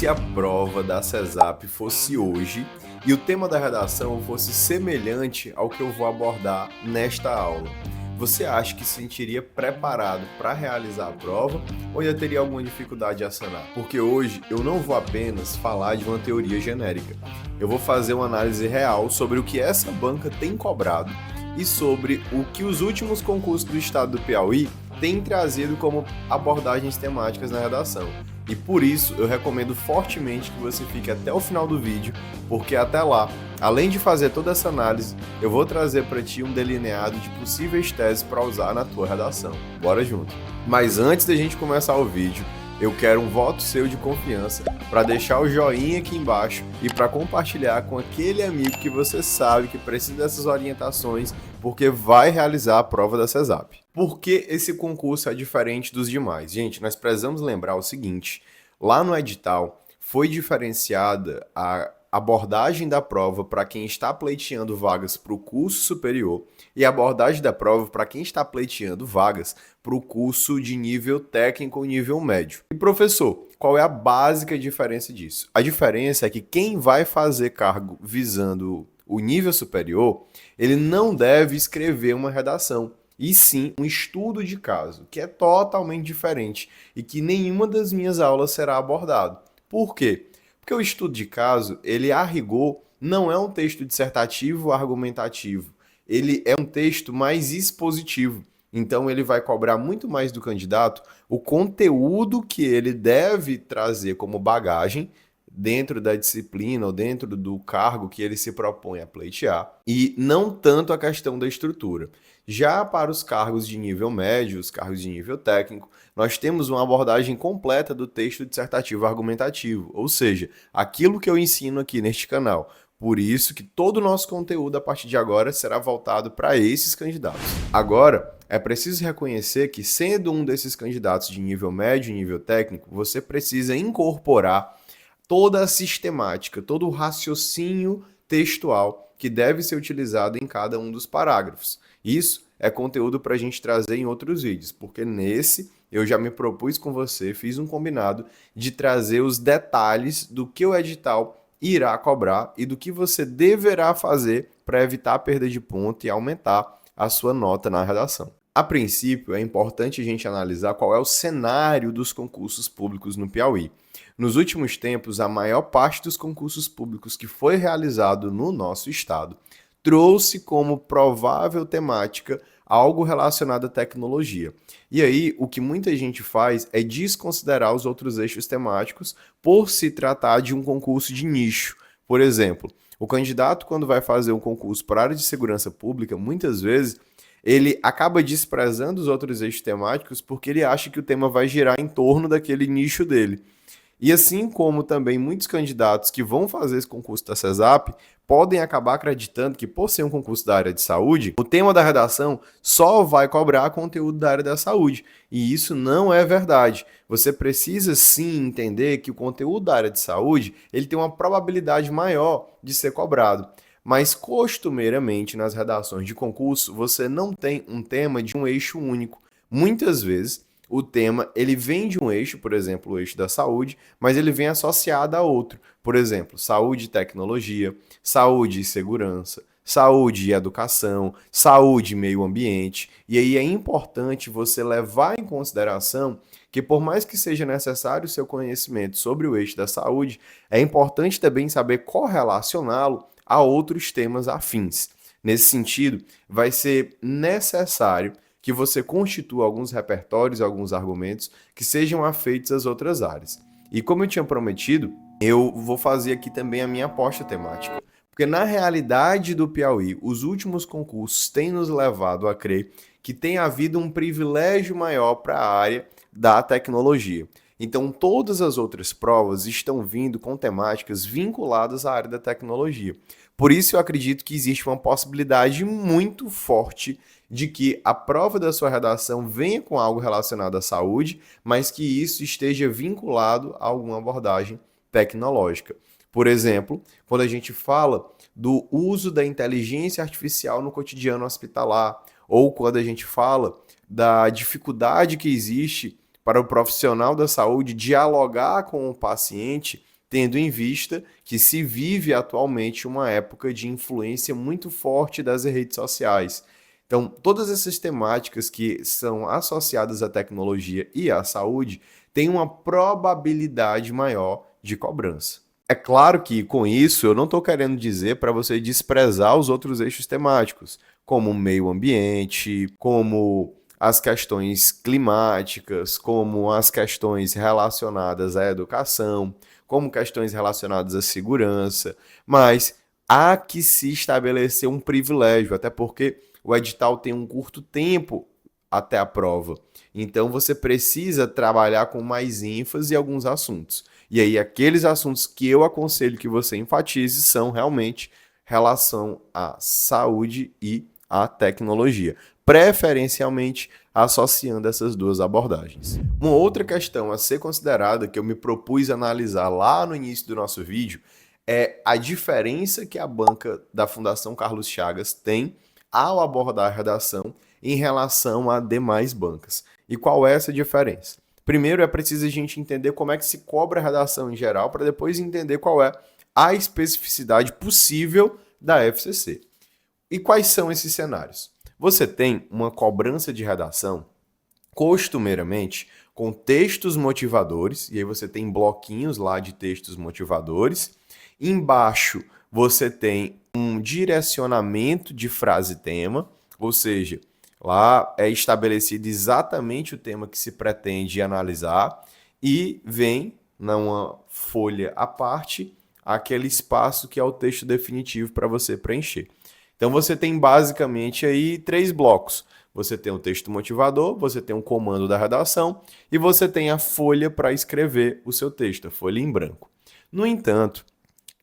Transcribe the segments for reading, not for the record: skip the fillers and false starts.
se a prova da CESAP fosse hoje e o tema da redação fosse semelhante ao que eu vou abordar nesta aula? Você acha que se sentiria preparado para realizar a prova ou ainda teria alguma dificuldade a sanar? Porque hoje eu não vou apenas falar de uma teoria genérica. Eu vou fazer uma análise real sobre o que essa banca tem cobrado e sobre o que os últimos concursos do estado do Piauí têm trazido como abordagens temáticas na redação. E por isso eu recomendo fortemente que você fique até o final do vídeo, porque até lá, além de fazer toda essa análise, eu vou trazer para ti um delineado de possíveis teses para usar na tua redação. Bora junto! Mas antes da gente começar o vídeo, eu quero um voto seu de confiança para deixar o joinha aqui embaixo e para compartilhar com aquele amigo que você sabe que precisa dessas orientações porque vai realizar a prova da CESAP. Por que esse concurso é diferente dos demais? Gente, nós precisamos lembrar o seguinte, lá no edital foi diferenciada a abordagem da prova para quem está pleiteando vagas para o curso superior e a abordagem da prova para quem está pleiteando vagas para o curso de nível técnico ou nível médio. E professor, qual é a básica diferença disso? A diferença é que quem vai fazer cargo visando o nível superior, ele não deve escrever uma redação, e sim um estudo de caso, que é totalmente diferente e que nenhuma das minhas aulas será abordado. Por quê? Porque o estudo de caso, ele a rigor, não é um texto dissertativo argumentativo, ele é um texto mais expositivo. Então ele vai cobrar muito mais do candidato o conteúdo que ele deve trazer como bagagem dentro da disciplina ou dentro do cargo que ele se propõe a pleitear, e não tanto a questão da estrutura. Já para os cargos de nível médio, os cargos de nível técnico, nós temos uma abordagem completa do texto dissertativo argumentativo, ou seja, aquilo que eu ensino aqui neste canal. Por isso que todo o nosso conteúdo a partir de agora será voltado para esses candidatos. Agora, é preciso reconhecer que, sendo um desses candidatos de nível médio e nível técnico, você precisa incorporar toda a sistemática, todo o raciocínio textual que deve ser utilizado em cada um dos parágrafos. Isso é conteúdo para a gente trazer em outros vídeos, porque nesse eu já me propus com você, fiz um combinado de trazer os detalhes do que o edital irá cobrar e do que você deverá fazer para evitar a perda de ponto e aumentar a sua nota na redação. A princípio, é importante a gente analisar qual é o cenário dos concursos públicos no Piauí. Nos últimos tempos, a maior parte dos concursos públicos que foi realizado no nosso estado trouxe como provável temática algo relacionado à tecnologia. E aí, o que muita gente faz é desconsiderar os outros eixos temáticos por se tratar de um concurso de nicho. Por exemplo, o candidato, quando vai fazer um concurso para a área de segurança pública, muitas vezes ele acaba desprezando os outros eixos temáticos porque ele acha que o tema vai girar em torno daquele nicho dele. E assim como também muitos candidatos que vão fazer esse concurso da CESAP podem acabar acreditando que, por ser um concurso da área de saúde, o tema da redação só vai cobrar conteúdo da área da saúde. E isso não é verdade. Você precisa sim entender que o conteúdo da área de saúde ele tem uma probabilidade maior de ser cobrado. Mas costumeiramente nas redações de concurso você não tem um tema de um eixo único. Muitas vezes o tema ele vem de um eixo, por exemplo, o eixo da saúde, mas ele vem associado a outro. Por exemplo, saúde e tecnologia, saúde e segurança, saúde e educação, saúde e meio ambiente. E aí é importante você levar em consideração que, por mais que seja necessário o seu conhecimento sobre o eixo da saúde, é importante também saber correlacioná-lo a outros temas afins. Nesse sentido, vai ser necessário que você constitua alguns repertórios, alguns argumentos que sejam afeitos às outras áreas. E como eu tinha prometido, eu vou fazer aqui também a minha aposta temática. Porque na realidade do Piauí, os últimos concursos têm nos levado a crer que tem havido um privilégio maior para a área da tecnologia. Então, todas as outras provas estão vindo com temáticas vinculadas à área da tecnologia. Por isso, eu acredito que existe uma possibilidade muito forte de que a prova da sua redação venha com algo relacionado à saúde, mas que isso esteja vinculado a alguma abordagem tecnológica. Por exemplo, quando a gente fala do uso da inteligência artificial no cotidiano hospitalar, ou quando a gente fala da dificuldade que existe para o profissional da saúde dialogar com o paciente, tendo em vista que se vive atualmente uma época de influência muito forte das redes sociais. Então, todas essas temáticas que são associadas à tecnologia e à saúde têm uma probabilidade maior de cobrança. É claro que, com isso, eu não estou querendo dizer para você desprezar os outros eixos temáticos, como o meio ambiente, como as questões climáticas, como as questões relacionadas à educação, como questões relacionadas à segurança, mas há que se estabelecer um privilégio, até porque o edital tem um curto tempo até a prova. Então você precisa trabalhar com mais ênfase em alguns assuntos. E aí aqueles assuntos que eu aconselho que você enfatize são realmente relação à saúde e à tecnologia, preferencialmente associando essas duas abordagens. Uma outra questão a ser considerada que eu me propus analisar lá no início do nosso vídeo é a diferença que a banca da Fundação Carlos Chagas tem ao abordar a redação em relação a demais bancas. E qual é essa diferença? Primeiro é preciso a gente entender como é que se cobra a redação em geral, para depois entender qual é a especificidade possível da FCC. E quais são esses cenários? Você tem uma cobrança de redação, costumeiramente, com textos motivadores, e aí você tem bloquinhos lá de textos motivadores. Embaixo você tem um direcionamento de frase-tema, ou seja, lá é estabelecido exatamente o tema que se pretende analisar e vem numa folha à parte aquele espaço que é o texto definitivo para você preencher. Então você tem basicamente aí 3 blocos. Você tem o texto motivador, você tem um comando da redação e você tem a folha para escrever o seu texto, a folha em branco. No entanto,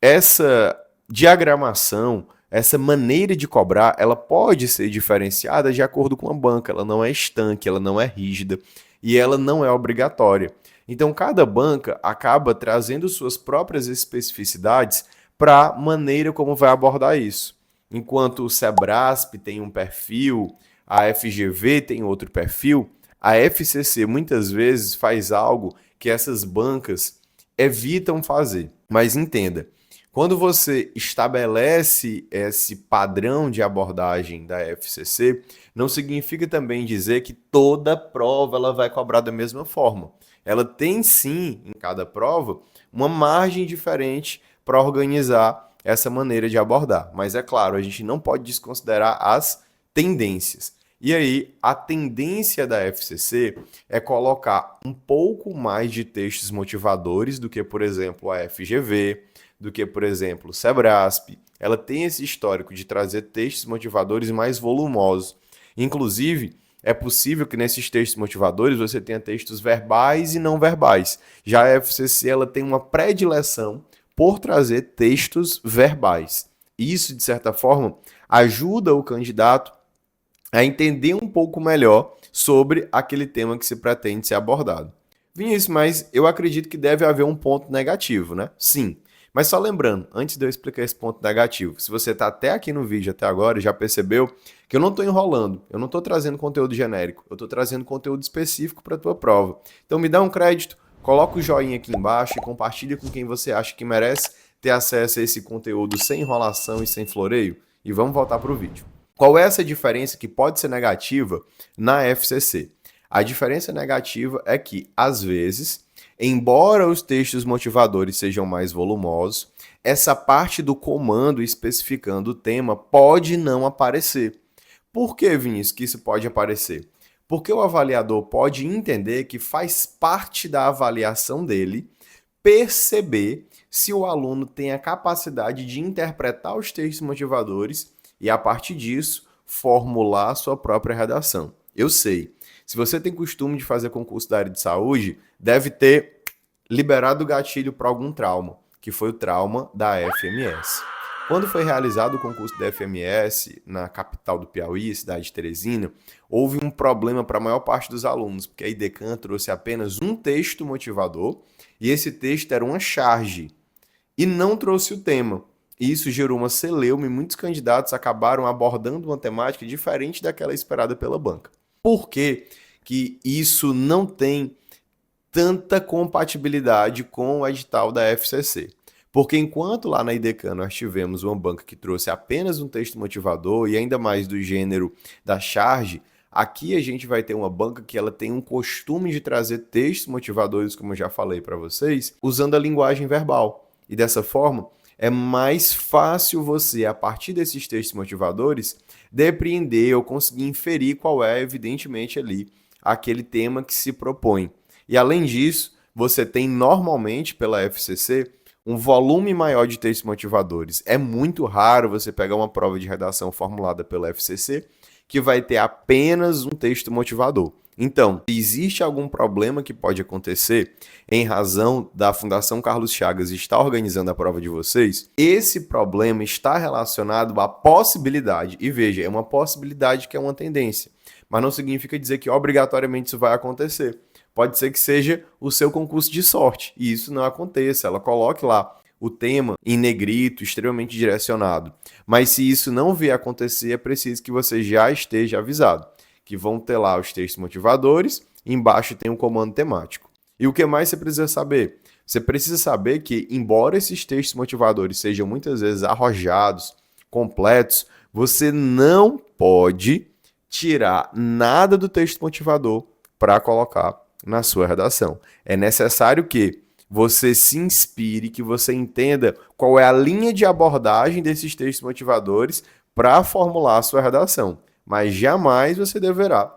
essa diagramação, essa maneira de cobrar, ela pode ser diferenciada de acordo com a banca. Ela não é estanque, ela não é rígida e ela não é obrigatória. Então, cada banca acaba trazendo suas próprias especificidades para a maneira como vai abordar isso. Enquanto o Sebrasp tem um perfil, a FGV tem outro perfil, a FCC muitas vezes faz algo que essas bancas evitam fazer. Mas entenda, quando você estabelece esse padrão de abordagem da FCC, não significa também dizer que toda prova ela vai cobrar da mesma forma. Ela tem sim, em cada prova, uma margem diferente para organizar essa maneira de abordar. Mas é claro, a gente não pode desconsiderar as tendências. E aí, a tendência da FCC é colocar um pouco mais de textos motivadores do que, por exemplo, a FGV, do que, por exemplo, o Sebrasp. Ela tem esse histórico de trazer textos motivadores mais volumosos. Inclusive, é possível que nesses textos motivadores você tenha textos verbais e não verbais. Já a FCC ela tem uma predileção por trazer textos verbais. Isso, de certa forma, ajuda o candidato a entender um pouco melhor sobre aquele tema que se pretende ser abordado. Vinícius, mas eu acredito que deve haver um ponto negativo, né? Sim. Mas só lembrando, antes de eu explicar esse ponto negativo, se você está até aqui no vídeo até agora, já percebeu que eu não estou enrolando, eu não estou trazendo conteúdo genérico, eu estou trazendo conteúdo específico para a tua prova. Então me dá um crédito, coloca o joinha aqui embaixo e compartilha com quem você acha que merece ter acesso a esse conteúdo sem enrolação e sem floreio. E vamos voltar para o vídeo. Qual é essa diferença que pode ser negativa na FCC? A diferença negativa é que, às vezes, embora os textos motivadores sejam mais volumosos, essa parte do comando especificando o tema pode não aparecer. Por que, Vinícius, que isso pode aparecer? Porque o avaliador pode entender que faz parte da avaliação dele perceber se o aluno tem a capacidade de interpretar os textos motivadores e, a partir disso, formular a sua própria redação. Eu sei, se você tem costume de fazer concurso da área de saúde, deve ter liberado o gatilho para algum trauma, que foi o trauma da FMS. Quando foi realizado o concurso da FMS na capital do Piauí, cidade de Teresina, houve um problema para a maior parte dos alunos, porque a IDECAN trouxe apenas um texto motivador e esse texto era uma charge e não trouxe o tema. Isso gerou uma celeuma e muitos candidatos acabaram abordando uma temática diferente daquela esperada pela banca. Por que isso não tem tanta compatibilidade com o edital da FCC. Porque enquanto lá na IDECAN nós tivemos uma banca que trouxe apenas um texto motivador e ainda mais do gênero da charge, aqui a gente vai ter uma banca que ela tem um costume de trazer textos motivadores, como eu já falei para vocês, usando a linguagem verbal. E dessa forma, é mais fácil você, a partir desses textos motivadores, depreender ou conseguir inferir qual é, evidentemente, ali aquele tema que se propõe. E além disso, você tem normalmente, pela FCC, um volume maior de textos motivadores. É muito raro você pegar uma prova de redação formulada pela FCC que vai ter apenas um texto motivador. Então, se existe algum problema que pode acontecer em razão da Fundação Carlos Chagas estar organizando a prova de vocês, esse problema está relacionado à possibilidade, e veja, é uma possibilidade que é uma tendência, mas não significa dizer que obrigatoriamente isso vai acontecer. Pode ser que seja o seu concurso de sorte, e isso não aconteça. Ela coloque lá o tema em negrito, extremamente direcionado. Mas se isso não vier a acontecer, é preciso que você já esteja avisado, que vão ter lá os textos motivadores, e embaixo tem um comando temático. E o que mais você precisa saber? Você precisa saber que, embora esses textos motivadores sejam muitas vezes arrojados, completos, você não pode tirar nada do texto motivador para colocar na sua redação. É necessário que você se inspire, que você entenda qual é a linha de abordagem desses textos motivadores para formular a sua redação. Mas jamais você deverá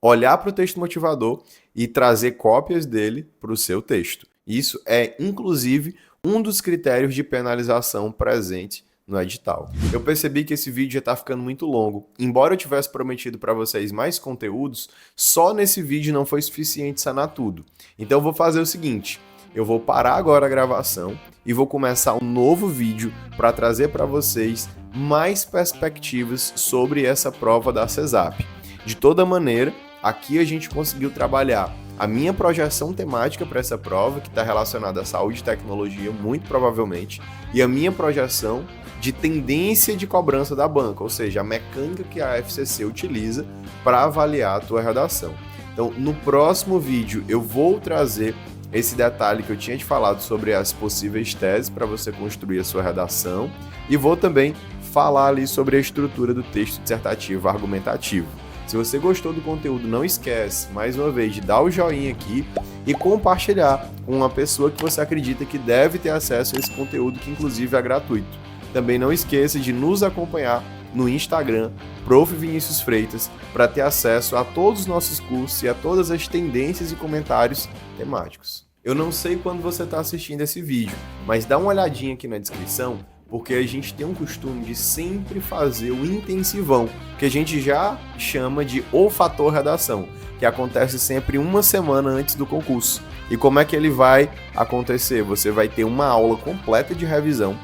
olhar para o texto motivador e trazer cópias dele para o seu texto. Isso é, inclusive, um dos critérios de penalização presente no edital. Eu percebi que esse vídeo já está ficando muito longo. Embora eu tivesse prometido para vocês mais conteúdos, só nesse vídeo não foi suficiente sanar tudo. Então eu vou fazer o seguinte, eu vou parar agora a gravação e vou começar um novo vídeo para trazer para vocês mais perspectivas sobre essa prova da CESAP. De toda maneira, aqui a gente conseguiu trabalhar a minha projeção temática para essa prova, que está relacionada à saúde e tecnologia, muito provavelmente, e a minha projeção de tendência de cobrança da banca, ou seja, a mecânica que a FCC utiliza para avaliar a tua redação. Então, no próximo vídeo, eu vou trazer esse detalhe que eu tinha te falado sobre as possíveis teses para você construir a sua redação e vou também falar ali sobre a estrutura do texto dissertativo argumentativo. Se você gostou do conteúdo, não esquece, mais uma vez, de dar o joinha aqui e compartilhar com uma pessoa que você acredita que deve ter acesso a esse conteúdo, que inclusive é gratuito. Também não esqueça de nos acompanhar no Instagram, Prof. Vinícius Freitas, para ter acesso a todos os nossos cursos e a todas as tendências e comentários temáticos. Eu não sei quando você está assistindo esse vídeo, mas dá uma olhadinha aqui na descrição, porque a gente tem um costume de sempre fazer o intensivão, que a gente já chama de O Fator Redação, que acontece sempre uma semana antes do concurso. E como é que ele vai acontecer? Você vai ter uma aula completa de revisão,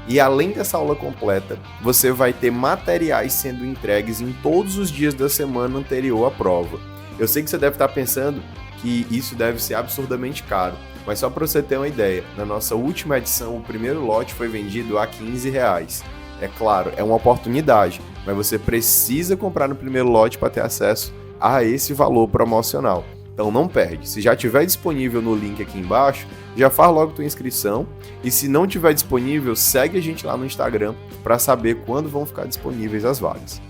e além dessa aula completa, você vai ter materiais sendo entregues em todos os dias da semana anterior à prova. Eu sei que você deve estar pensando que isso deve ser absurdamente caro, mas só para você ter uma ideia, na nossa última edição, o primeiro lote foi vendido a R$15. É claro, é uma oportunidade, mas você precisa comprar no primeiro lote para ter acesso a esse valor promocional. Então não perde. Se já estiver disponível no link aqui embaixo, já faz logo tua inscrição. E se não estiver disponível, segue a gente lá no Instagram para saber quando vão ficar disponíveis as vagas.